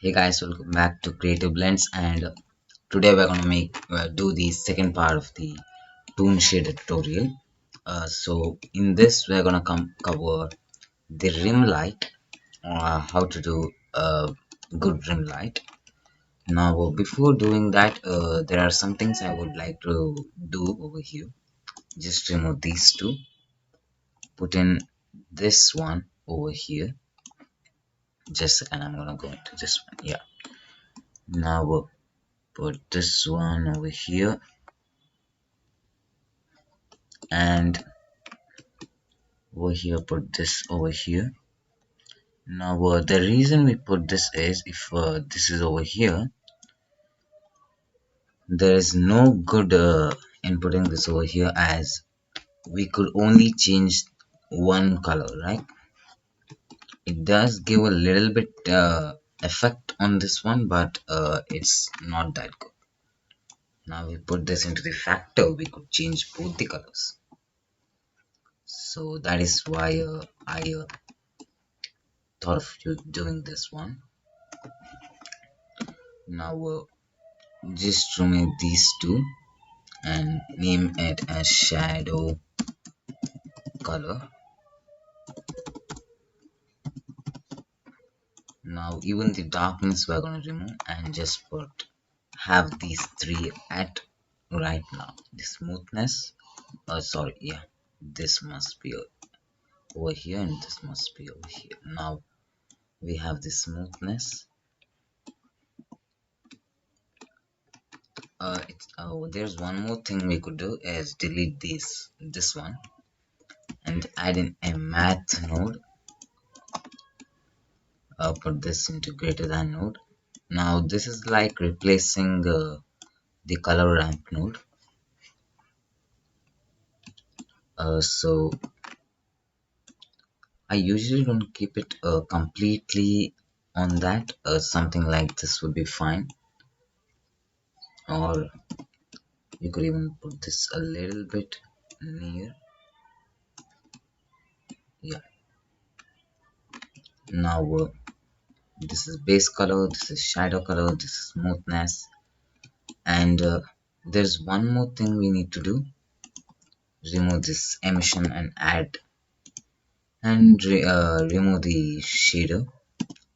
Hey guys, welcome back to Creative Blends, and today we're gonna do the second part of the Toon shader tutorial. So in this we're gonna cover the rim light, how to do a good rim light. Now before doing that, there are some things I would like to do over here. Just remove these two, put in this one over here. Just a second, I'm gonna go into this one. Yeah. Now put this one over here, and over here put this over here. Now the reason we put this is, if this is over here, there is no good in putting this over here, as we could only change one color, right? It does give a little bit effect on this one, but it's not that good. Now we put this into the factor, we could change both the colors. So that is why I thought of you doing this one. Now just remove these two and name it as shadow color. Now even the darkness we're going to remove and just have these three at right now. The smoothness, sorry, yeah, this must be over here and this must be over here. Now we have the smoothness. There's one more thing we could do is delete this one and add in a math node. Put this into greater than node. Now this is like replacing the color ramp node. So I usually don't keep it completely on that. Something like this would be fine, or you could even put this a little bit near. Yeah. Now this is base color, this is shadow color, this is smoothness, and there's one more thing we need to do. Remove this emission and add, and remove the shader,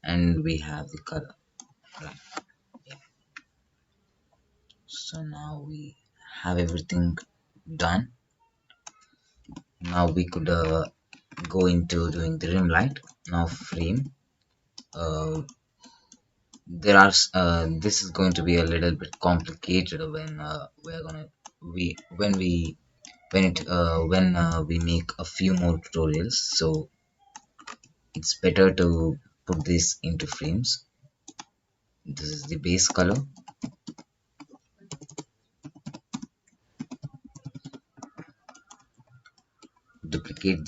and we have the color, right? Yeah. So now we have everything done. Now we could go into doing the rim light. Now frame, uh, there are this is going to be a little bit complicated when we're gonna we when we when we make a few more tutorials, so it's better to put this into frames. This is the base color. Duplicate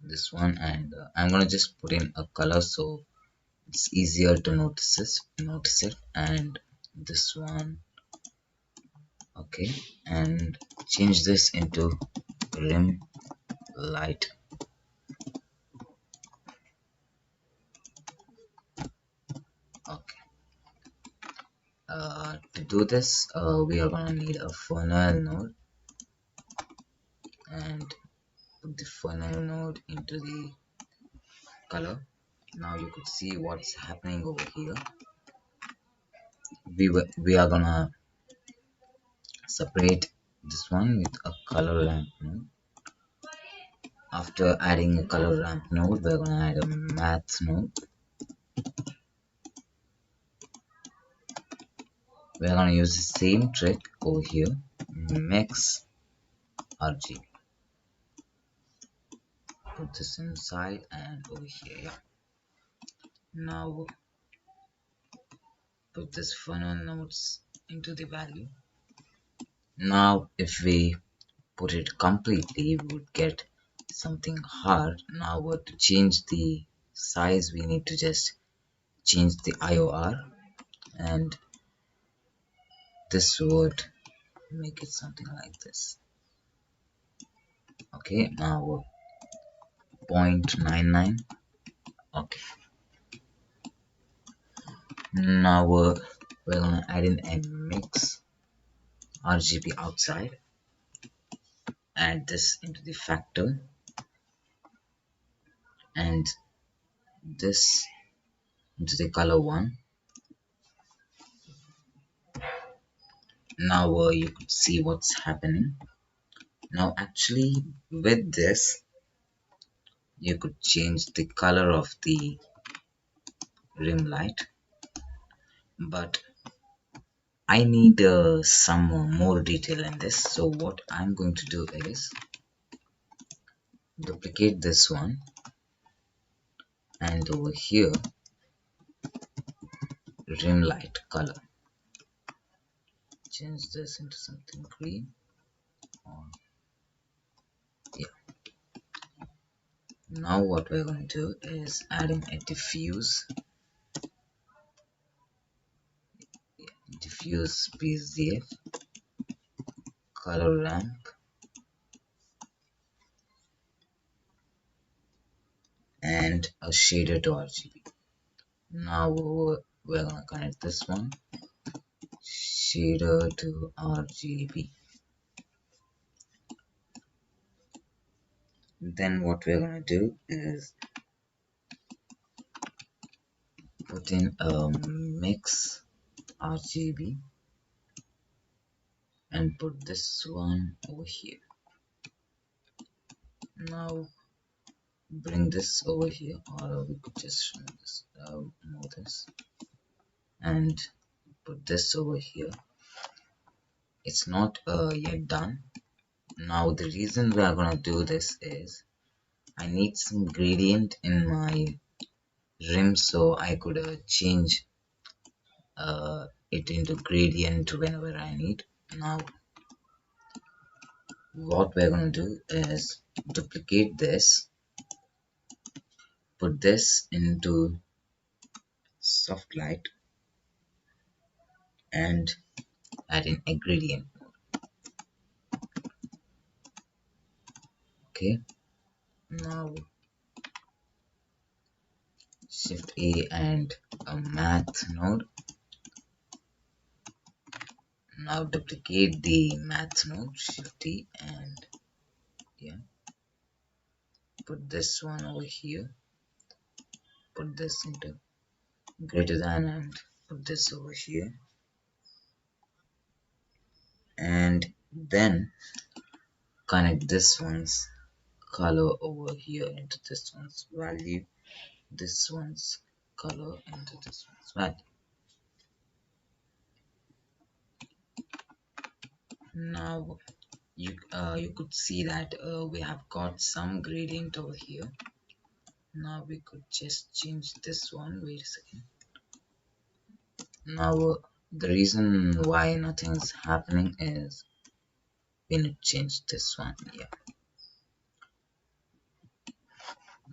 this one, and I'm gonna just put in a color so it's easier to notice it, and this one. Okay, and change this into rim light. Okay, to do this we are gonna need a funnel node, and put the funnel node into the color. Now you could see what's happening over here. We are gonna separate this one with a color ramp node. After adding a color ramp node, we're gonna add a math node. We're gonna use the same trick over here. Mix RGB. Put this inside and over here. Yeah. Now put this funnel nodes into the value. Now if we put it completely, we would get something hard. Now to change the size, we need to just change the IOR, and this would make it something like this. Okay, now 0.99. Okay, Now we're gonna add in a mix RGB outside, add this into the factor, and this into the color one. Now you could see what's happening. Now actually with this you could change the color of the rim light, but I need some more detail in this. So what I'm going to do is duplicate this one, and over here rim light color, change this into something green, or yeah. Now what we're going to do is adding a diffuse BZF color ramp, and a shader to RGB. Now we're gonna connect this one, shader to RGB. Then what we're gonna do is put in a mix RGB and put this one over here. Now bring this over here, or we could just move this and put this over here. It's not yet done. Now the reason we are gonna do this is I need some gradient in my rim, so I could change it into gradient whenever I need. Now what we're going to do is duplicate this, put this into soft light, and add in a gradient. Okay, now shift A and a math node. Now duplicate the math node, shift T, and yeah, put this one over here, put this into greater than, and put this over here, and then connect this one's color over here into this one's value, this one's color into this one's value. Now you could see that we have got some gradient over here. Now we could just change this one. Wait a second. Now the reason why nothing is happening is we need to change this one. Yeah.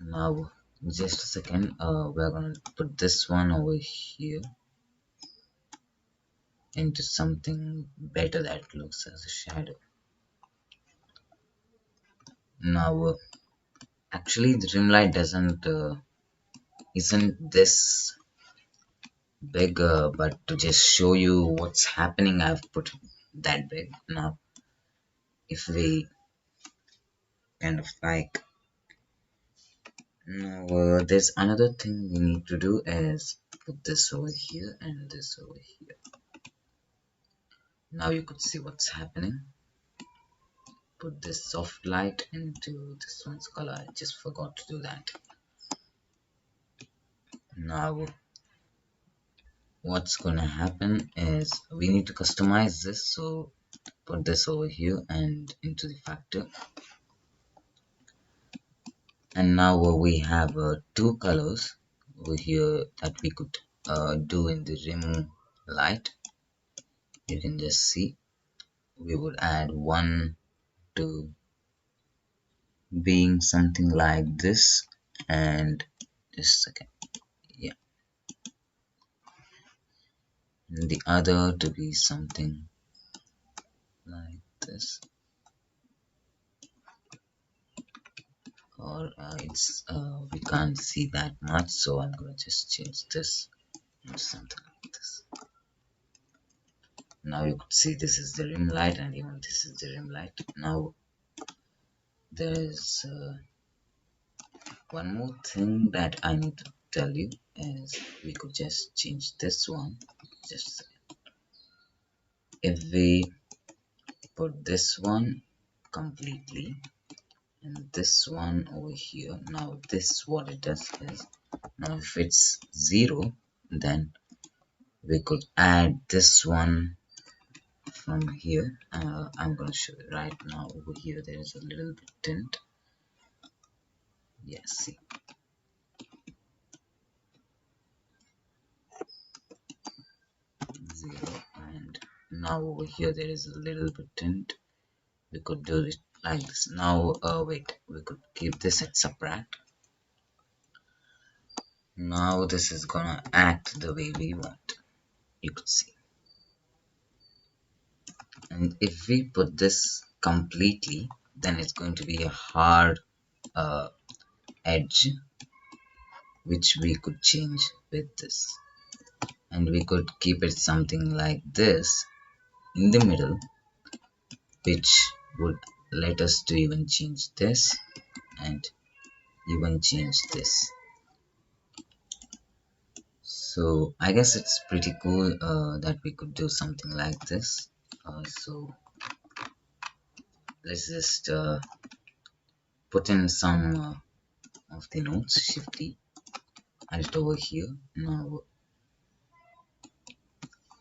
Now just a second. We're gonna put this one over here into something better that looks as a shadow. Now actually the rim light isn't this big, but to just show you what's happening I've put that big. Now if we kind of like, now there's another thing we need to do is put this over here and this over here. Now you could see what's happening. Put this soft light into this one's color. I just forgot to do that. Now what's gonna happen is we need to customize this, so put this over here and into the factor. And now we have two colors over here that we could do in the rim light. You can just see we would add one to being something like this, and just a second, yeah, and the other to be something like this, or it's we can't see that much, so I'm gonna just change this something like this. Now you could see this is the rim light, and even this is the rim light. Now there is one more thing that I need to tell you is we could just change this one. Just a second. If we put this one completely and this one over here, now this what it does is, now if it's 0, then we could add this one from here. I'm gonna show you right now. Over here there is a little bit tint. Yes, see, 0, and now over here there is a little bit tint. We could do it like this. Now wait, we could keep this at subtract. Now this is gonna act the way we want, you could see. And if we put this completely, then it's going to be a hard edge, which we could change with this. And we could keep it something like this in the middle, which would let us to even change this and even change this. So I guess it's pretty cool that we could do something like this. So let's just put in some of the notes. Shift D, add it over here. Now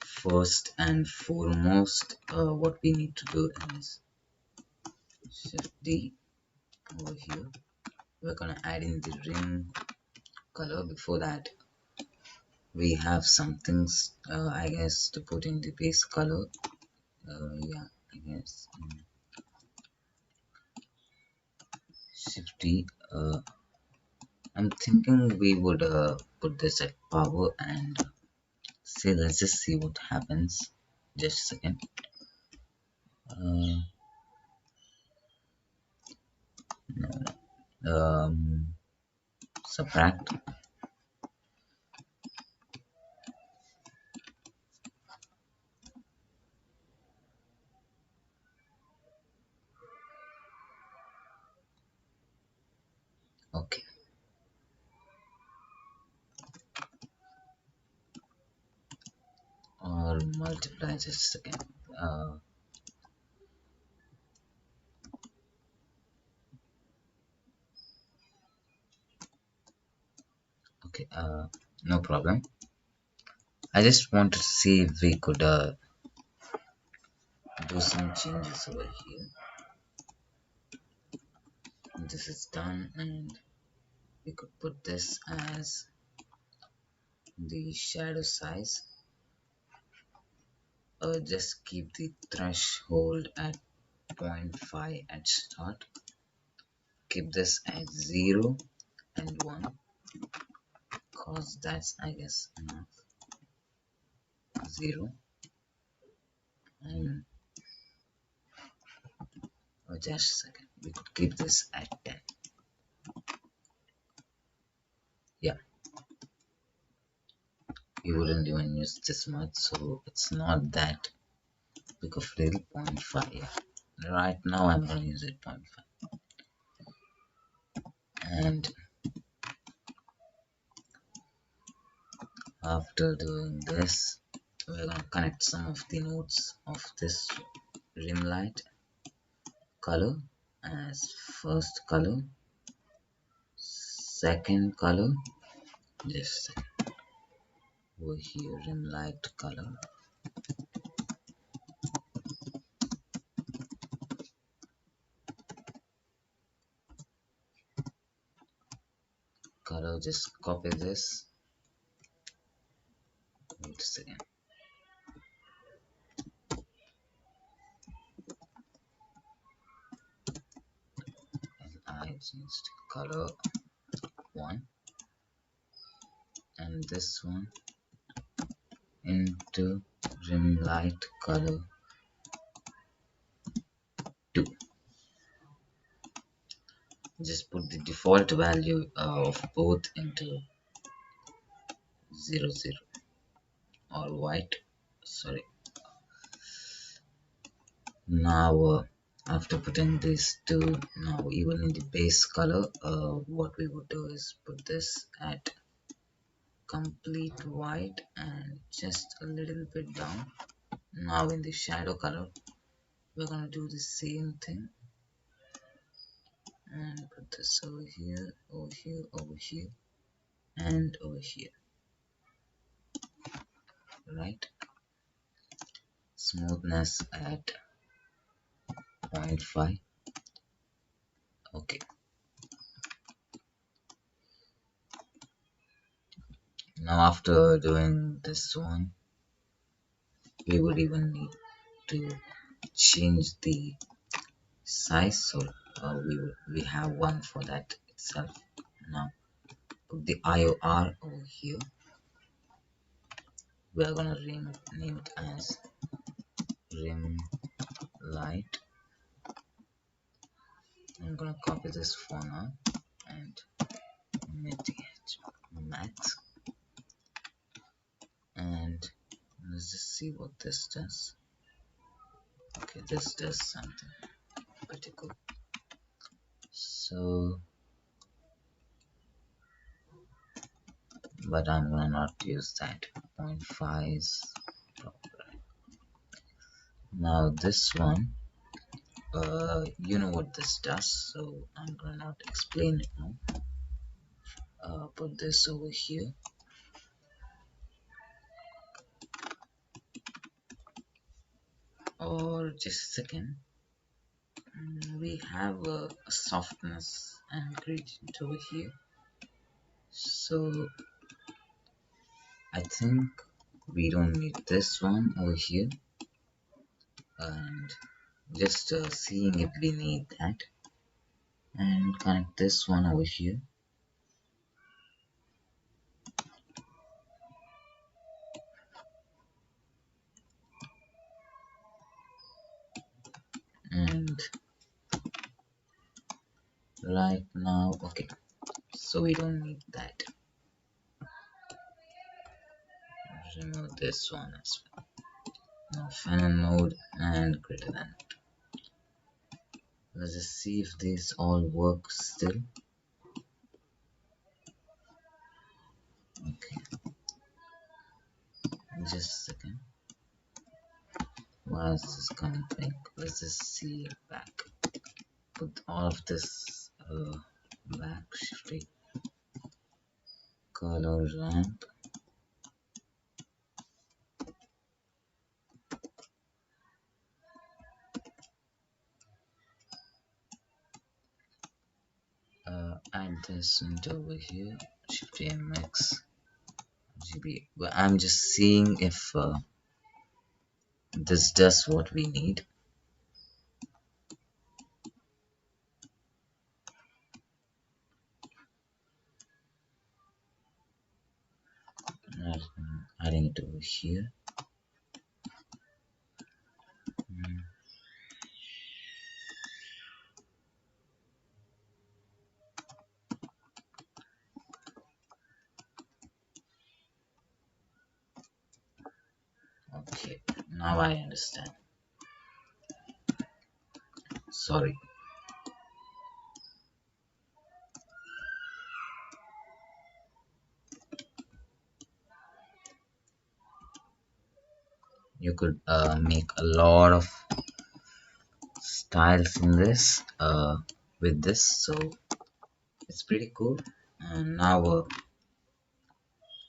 first and foremost, what we need to do is Shift D over here. We're gonna add in the rim color. Before that, we have some things, I guess, to put in the base color. Yeah, I guess. Shift D. I'm thinking we would put this at power and say, let's just see what happens. Just a second. No, no. Subtract. Okay. Or multiply, just a second. Okay, no problem. I just wanted to see if we could do some changes over here. This is done, and we could put this as the shadow size. Just keep the threshold at 0.5 at start. Keep this at 0 and 1, cause that's, I guess, enough. 0 and just a second, we could keep this at 10. Yeah, you wouldn't even use this much, so it's not that big of a deal. 0.5. Yeah, right now I'm gonna use it 0.5. And after doing this, we're gonna connect some of the nodes of this rim light color as first color, second color, just over here, rim light color, just copy this. Wait a second. And I changed color 1 and this one into rim light color 2. Just put the default value of both into 0, 0. or white, sorry. Now after putting these two, now even in the base color, what we would do is put this at complete white and just a little bit down. Now in the shadow color, we're gonna do the same thing and put this over here, over here, over here, and over here. Right, smoothness at 0.5. Okay, now after doing this one, we would even need to change the size, so we have one for that itself. Now put the IOR over here. We are gonna name it as rim light. I'm gonna copy this for now and max, and let's just see what this does. Okay, this does something pretty cool. So, but I'm gonna not use that. 0.5 is proper. Now this one, you know what this does, so I'm gonna not explain it now. Put this over here. Or just a second. We have a softness and gradient over here, so I think we don't need this one over here, and just seeing if we need that, and connect this one over here. And right now, okay, so we don't need that. Remove this one as well. Now fan mode and greater than. Let's just see if this all works still. Okay, just a second. Why is this coming pink? Let's just see it back. Put all of this back, shift color ramp. Add this into over here, shift mx GB. But I'm just seeing if this does what we need. Adding it over here. Okay, now I understand. Sorry. You could make a lot of styles in this with this, so it's pretty cool. And now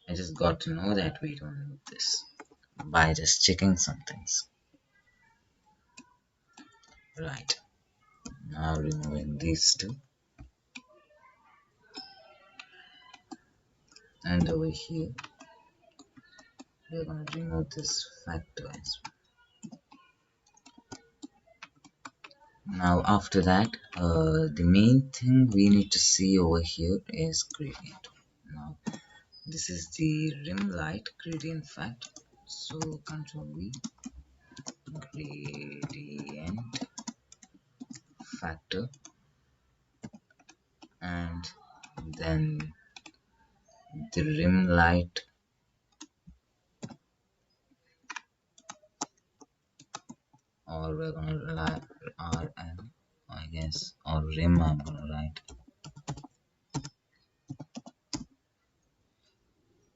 I just got to know that we don't need this by just checking some things. Right, now removing these two, and over here we're gonna remove this factor as well. Now after that, the main thing we need to see over here is gradient. Now this is the rim light gradient factor, so control V, gradient factor, and then the rim light or we're gonna write rm, I guess, or rim. I'm gonna write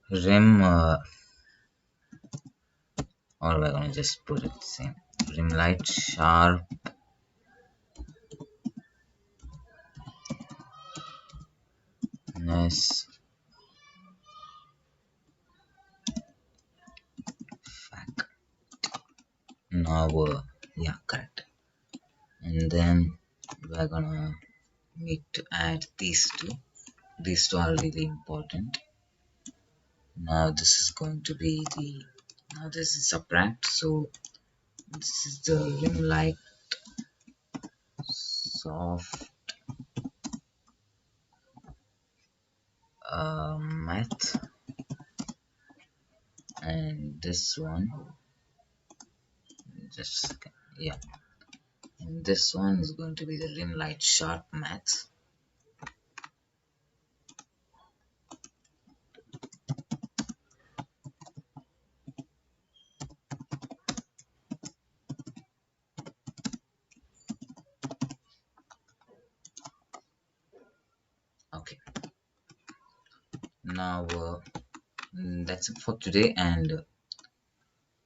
rim, or we're gonna just put it same, rim light sharpness fact. Now yeah, correct. And then we're gonna need to add these two are really important. Now this is going to be the, now this is subtract, so this is the rim light soft math, and this one just a second, yeah, and this one is going to be the rim light sharp math. Okay, now that's it for today, and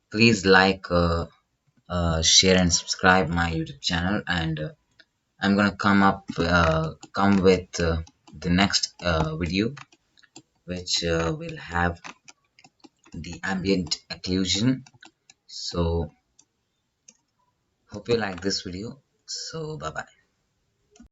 please like, share and subscribe my YouTube channel, and I'm gonna come with the next video, which will have the ambient occlusion. So hope you like this video. So bye bye.